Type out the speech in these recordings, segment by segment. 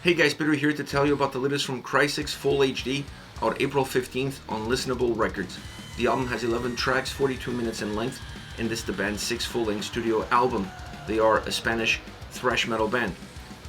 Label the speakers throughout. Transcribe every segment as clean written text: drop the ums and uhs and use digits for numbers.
Speaker 1: Hey guys, Peter here to tell you about the latest from Crisix Full HD, out April 15th on Listenable Records. The album has 11 tracks, 42 minutes in length, and this is the band's 6th full-length studio album. They are a Spanish thrash metal band.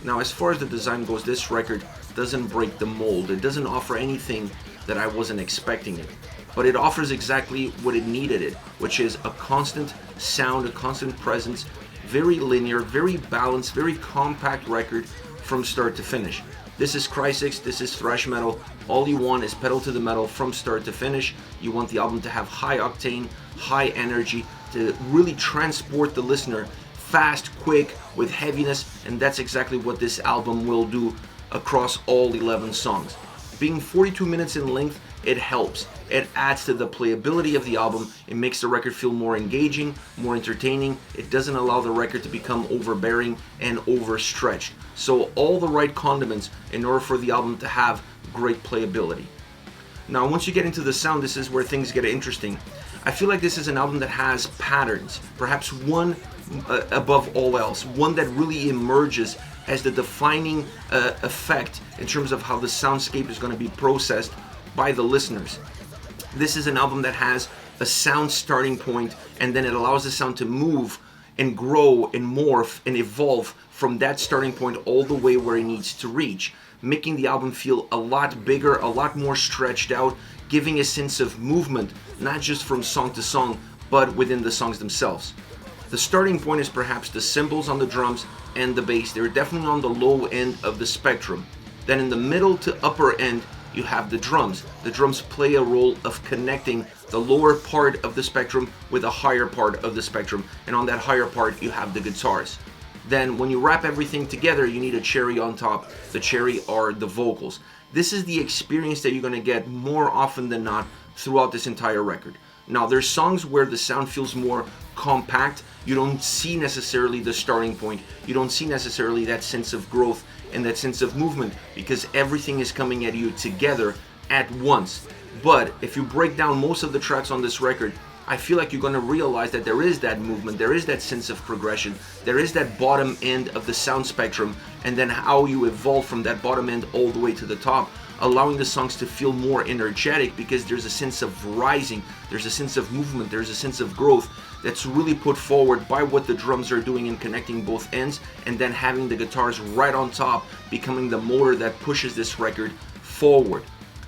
Speaker 1: Now, as far as the design goes, this record doesn't break the mold. It doesn't offer anything that I wasn't expecting it. But it offers exactly what it needed it, which is a constant sound, a constant presence, very linear, very balanced, very compact record from start to finish. This is Crisix, this is thrash metal. All you want is pedal to the metal from start to finish. You want the album to have high octane, high energy, to really transport the listener fast, quick, with heaviness, and that's exactly what this album will do across all 11 songs. Being 42 minutes in length, it helps. It adds to the playability of the album. It makes the record feel more engaging, more entertaining. It doesn't allow the record to become overbearing and overstretched. So all the right condiments in order for the album to have great playability. Now, once you get into the sound, this is where things get interesting. I feel like this is an album that has patterns, perhaps one above all else, one that really emerges as the defining effect in terms of how the soundscape is going to be processed by the listeners. This is an album that has a sound starting point, and then it allows the sound to move and grow and morph and evolve from that starting point all the way where it needs to reach, making the album feel a lot bigger, a lot more stretched out, giving a sense of movement, not just from song to song, but within the songs themselves. The starting point is perhaps the cymbals on the drums and the bass. They're definitely on the low end of the spectrum. Then in the middle to upper end, you have the drums. The drums play a role of connecting the lower part of the spectrum with a higher part of the spectrum. And on that higher part, you have the guitars. Then when you wrap everything together, you need a cherry on top. The cherry are the vocals. This is the experience that you're going to get more often than not throughout this entire record. Now, there's songs where the sound feels more compact. You don't see necessarily the starting point. You don't see necessarily that sense of growth and that sense of movement because everything is coming at you together at once. But if you break down most of the tracks on this record, I feel like you're going to realize that there is that movement, there is that sense of progression, there is that bottom end of the sound spectrum, and then how you evolve from that bottom end all the way to the top, allowing the songs to feel more energetic because there's a sense of rising, there's a sense of movement, there's a sense of growth that's really put forward by what the drums are doing in connecting both ends, and then having the guitars right on top becoming the motor that pushes this record forward.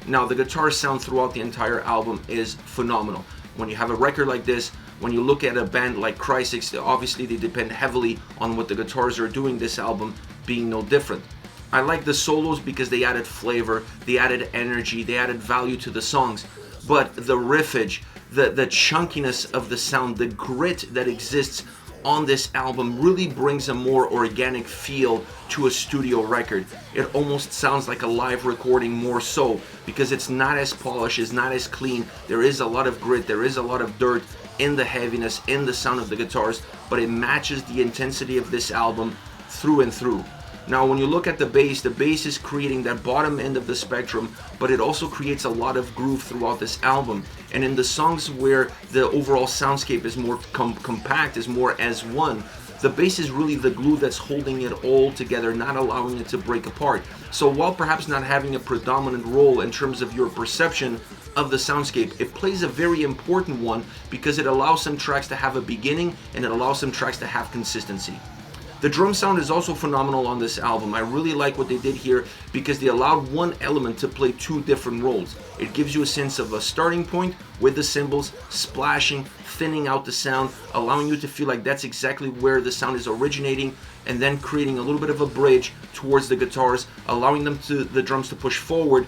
Speaker 1: Now, the guitar sound throughout the entire album is phenomenal. When you have a record like this, when you look at a band like Crisix, obviously they depend heavily on what the guitars are doing, this album being no different. I like the solos because they added flavor, they added energy, they added value to the songs. But the riffage, the chunkiness of the sound, the grit that exists on this album really brings a more organic feel to a studio record. It almost sounds like a live recording more so because it's not as polished, it's not as clean. There is a lot of grit, there is a lot of dirt in the heaviness, in the sound of the guitars, but it matches the intensity of this album through and through. Now, when you look at the bass is creating that bottom end of the spectrum, but it also creates a lot of groove throughout this album. And in the songs where the overall soundscape is more compact, is more as one, the bass is really the glue that's holding it all together, not allowing it to break apart. So while perhaps not having a predominant role in terms of your perception of the soundscape, it plays a very important one because it allows some tracks to have a beginning and it allows some tracks to have consistency. The drum sound is also phenomenal on this album. I really like what they did here because they allowed one element to play two different roles. It gives you a sense of a starting point with the cymbals splashing, thinning out the sound, allowing you to feel like that's exactly where the sound is originating, and then creating a little bit of a bridge towards the guitars, allowing the drums to push forward,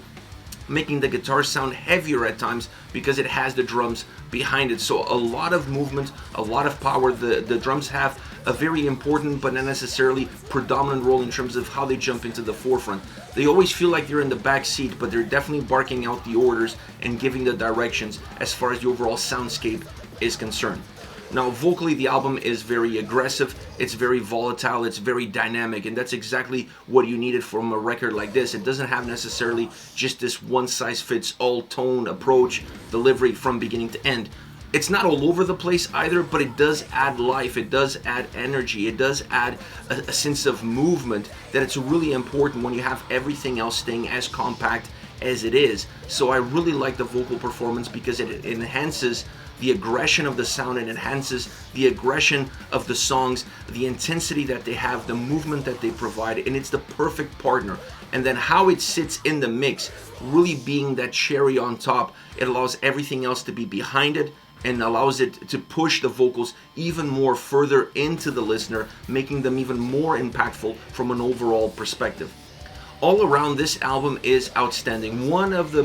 Speaker 1: making the guitar sound heavier at times because it has the drums behind it. So a lot of movement, a lot of power. The drums have a very important but not necessarily predominant role in terms of how they jump into the forefront. They always feel like they're in the back seat, but they're definitely barking out the orders and giving the directions as far as the overall soundscape is concerned. Now, vocally, the album is very aggressive, it's very volatile, it's very dynamic, and that's exactly what you needed from a record like this. It doesn't have necessarily just this one-size-fits-all tone approach, delivery from beginning to end. It's not all over the place either, but it does add life, it does add energy, it does add a sense of movement that it's really important when you have everything else staying as compact as it is. So I really like the vocal performance because it enhances the aggression of the sound, it enhances the aggression of the songs, the intensity that they have, the movement that they provide, and it's the perfect partner. And then how it sits in the mix, really being that cherry on top, it allows everything else to be behind it and allows it to push the vocals even more further into the listener, making them even more impactful from an overall perspective. All around, this album is outstanding. One of the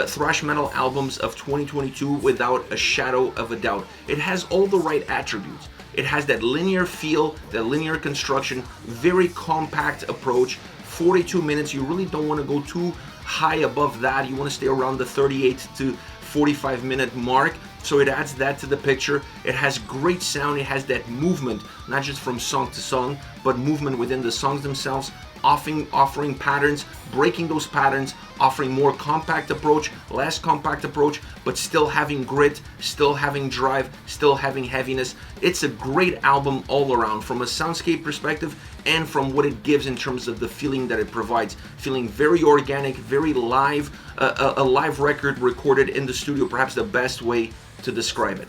Speaker 1: thrash metal albums of 2022 without a shadow of a doubt. It has all the right attributes. It has that linear feel, that linear construction, very compact approach. 42 minutes, you really don't want to go too high above that. You want to stay around the 38 to 45 minute mark. So it adds that to the picture. It has great sound. It has that movement, not just from song to song, but movement within the songs themselves, offering patterns, breaking those patterns, offering more compact approach, less compact approach, but still having grit, still having drive, still having heaviness. It's a great album all around from a soundscape perspective and from what it gives in terms of the feeling that it provides. Feeling very organic, very live, a live record recorded in the studio, perhaps the best way to describe it.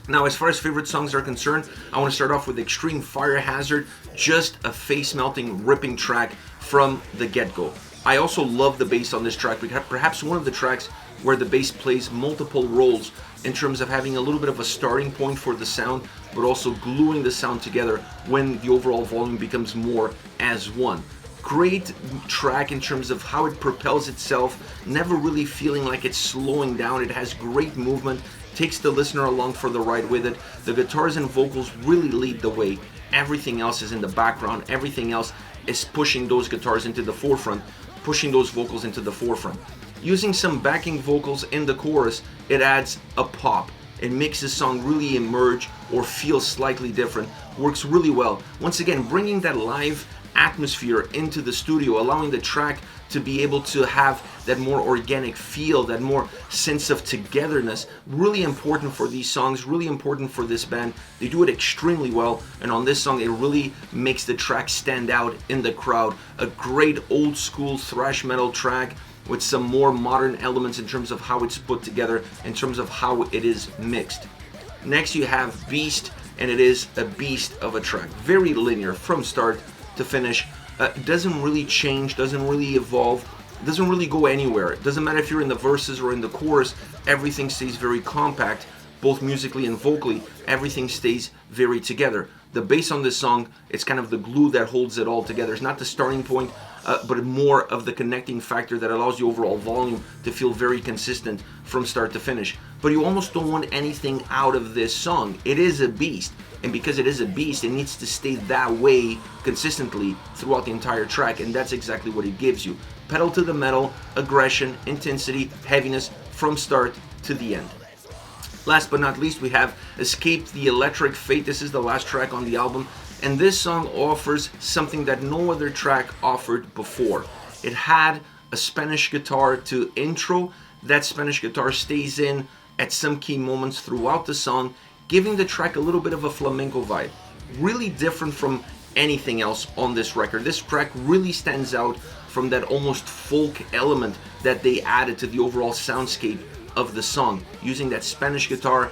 Speaker 1: Now, as far as favorite songs are concerned, I want to start off with Extreme Fire Hazard, just a face-melting, ripping track from the get-go. I also love the bass on this track, perhaps one of the tracks where the bass plays multiple roles in terms of having a little bit of a starting point for the sound, but also gluing the sound together when the overall volume becomes more as one. Great track in terms of how it propels itself, never really feeling like it's slowing down. It has great movement, takes the listener along for the ride with it. The guitars and vocals really lead the way. Everything else is in the background. Everything else is pushing those guitars into the forefront, pushing those vocals into the forefront. Using some backing vocals in the chorus, it adds a pop. It makes the song really emerge or feel slightly different. Works really well. Once again, bringing that live atmosphere into the studio, allowing the track to be able to have that more organic feel, that more sense of togetherness. Really important for these songs, really important for this band. They do it extremely well, and on this song it really makes the track stand out in the crowd. A great old school thrash metal track with some more modern elements in terms of how it's put together, in terms of how it is mixed. Next you have Beast, and it is a beast of a track. Very linear from start to finish. Doesn't really change, doesn't really evolve, doesn't really go anywhere. It doesn't matter if you're in the verses or in the chorus, everything stays very compact, both musically and vocally. Everything stays very together. The bass on this song, it's kind of the glue that holds it all together. It's not the starting point, but more of the connecting factor that allows the overall volume to feel very consistent from start to finish. But you almost don't want anything out of this song. It is a beast, and because it is a beast, it needs to stay that way consistently throughout the entire track, and that's exactly what it gives you. Pedal to the metal, aggression, intensity, heaviness from start to the end. Last but not least, we have Escape the Electric Fate. This is the last track on the album, and this song offers something that no other track offered before. It had a Spanish guitar to intro. That Spanish guitar stays in at some key moments throughout the song, giving the track a little bit of a flamenco vibe. Really different from anything else on this record. This track really stands out from that almost folk element that they added to the overall soundscape of the song. Using that Spanish guitar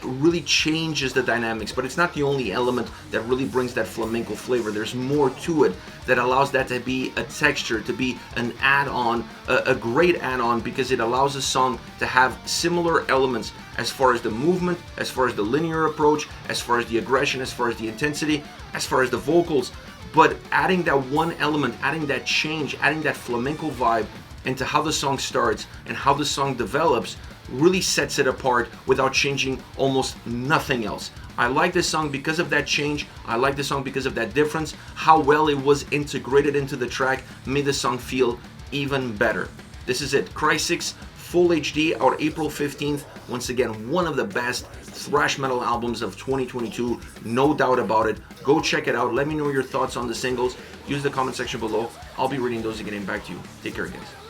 Speaker 1: really changes the dynamics, but it's not the only element that really brings that flamenco flavor. There's more to it that allows that to be a texture, to be an add-on, a great add-on, because it allows a song to have similar elements as far as the movement, as far as the linear approach, as far as the aggression, as far as the intensity, as far as the vocals, but adding that one element, adding that change, adding that flamenco vibe into how the song starts and how the song develops really sets it apart without changing almost nothing else. I like this song because of that change. I like this song because of that difference. How well it was integrated into the track made the song feel even better. This is it. Crisix Full HD out April 15th. Once again, one of the best thrash metal albums of 2022, no doubt about it. Go check it out. Let me know your thoughts on the singles. Use the comment section below. I'll be reading those and getting back to you. Take care, guys.